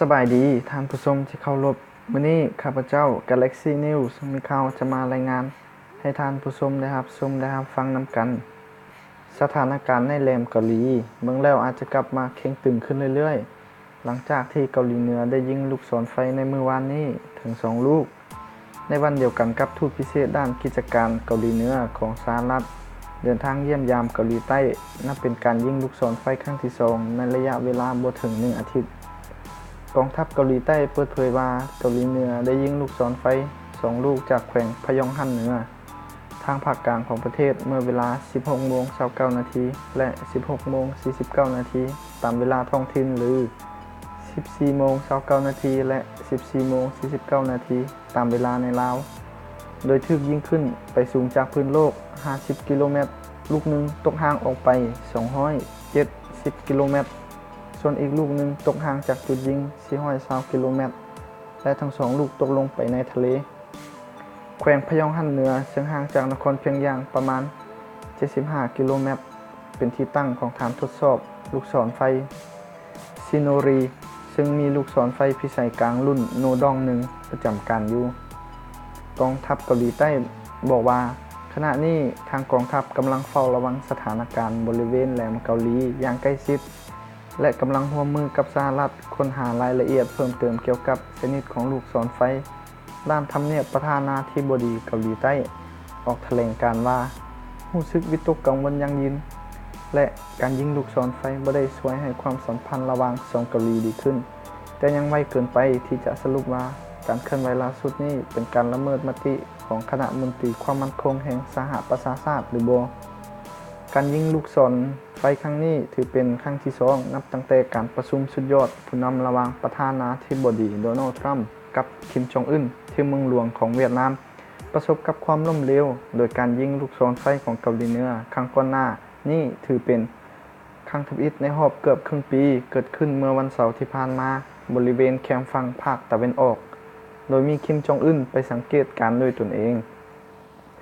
สบายดีท่านผู้ชมที่เคารพมื้อนี้ข้าพเจ้า Galaxy News มีข่าวจะมารายงานให้ท่านผู้ชมได้รับชมได้รับฟังนำกันสถานการณ์ในแหลมเกาหลีเบิ่งแล้วอาจจะกลับมาเข่งตึงขึ้นเรื่อยๆหลังจากที่เกาหลีเหนือได้ยิงลูกศรไฟในมื้อวานนี้ถึง2ลูกในวันเดียวกันกับทูตพิเศษด้านกิจการเกาหลีเหนือของสหรัฐเดินทางเยี่ยมยามเกาหลีใต้นับเป็นการยิงลูกศรไฟครั้งที่2ในระยะเวลาบ่ถึง1อาทิตย์กองทัพเกาหลีใต้เปิดเผยว่าเกาหลีเหนือได้ยิงลูกศรไฟ2ลูกจากแขวงพยองฮั่นเหนือทางภาคกลางของประเทศเมื่อเวลา 16:29 น. และ 16:49 น. ตามเวลาท้องถิ่นหรือ 14:29 น. และ 14:49 น. ตามเวลาในลาวโดยถูกยิงขึ้นไปสูงจากพื้นโลก50 กิโลเมตรลูกหนึ่งตกห่างออกไป270 กิโลเมตรส่วนอีกลูกหนึ่งตกห่างจากจุดยิง420 กิโลเมตรและทั้งสองลูกตกลงไปในทะเลแขวงพยองฮั่นเหนือซึ่งห่างจากนครเพียงยางประมาณ75 กิโลเมตรเป็นที่ตั้งของฐานทดสอบลูกศรไฟซิโนรีซึ่งมีลูกศรไฟพิสัยกลางรุ่นโนดอง1ประจำการอยู่กองทัพเกาหลีใต้บอกว่าขณะนี้ทางกองทัพกำลังเฝ้าระวังสถานการณ์บริเวณแหลมเกาหลีอย่างใกล้ชิดและกำลังร่วมมือกับสหรัฐค้นหารายละเอียดเพิ่มเติมเกี่ยวกับชนิดของลูกศรไฟด้านทำเนียบประธานาธิบดีเกาหลีใต้ออกแถลงการว่ารู้สึกวิตกกังวลอย่างยิ่งและการยิงลูกศรไฟบ่ได้ช่วยให้ความสัมพันธ์ระหว่างสองเกาหลีดีขึ้นแต่ยังไวเกินไปที่จะสรุปว่าการเคลื่อนไหวล่าสุดนี้เป็นการละเมิดมติของคณะมนตรีความมั่นคงแห่งสหประชาชาติหรือบ่การยิงลูกศรไฟครั้งนี้ถือเป็นครั้งที่2นับตั้งแต่การประชุมสุดยอดผู้นำระหว่างประธานาธิบดีโดนัลด์ทรัมป์กับคิมจองอึนที่เมืองหลวงของเวียดนามประสบกับความล้มเหลวโดยการยิงลูกศรไฟของเกาหลีเหนือครั้งก่อนหน้านี้ถือเป็นครั้งทำอิฐในรอบเกือบครึ่งปีเกิดขึ้นเมื่อวันเสาร์ที่ผ่านมาบริเวณแคมป์ฝั่งภาคตะวันออกโดยมีคิมจองอึนไปสังเกตการณ์ด้วยตนเอง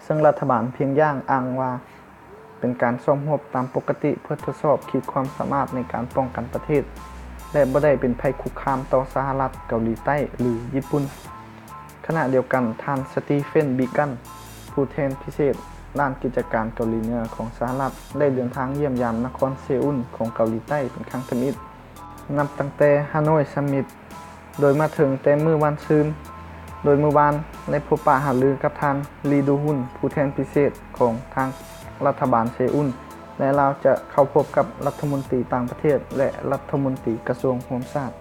ซึ่งรัฐบาลเพียงย่างอ้างว่าเป็นการซ่อมรบตามปกติเพื่อทดสอบขีดความสามารถในการป้องกันประเทศและบ่ได้เป็นภัยคุกคามต่อสหรัฐเกาหลีใต้หรือญี่ปุ่นขณะเดียวกันท่านสตีเฟนบีกันผู้แทนพิเศษด้านกิจการเกาหลีเหนือของสหรัฐได้เดินทางเยี่ยมยามนครเซอุลของเกาหลีใต้เป็นครั้งที่1นับตั้งแต่ฮานอยซัมมิตโดยมาถึงแต่มื้อวันซืนโดยเมื่อวานได้พบปะหารือกับท่านลีดูฮุนผู้แทนพิเศษของทางรัฐบาลเซอุลและเราจะเข้าพบกับรัฐมนตรีต่างประเทศและรัฐมนตรีกระทรวงโหราศาสตร์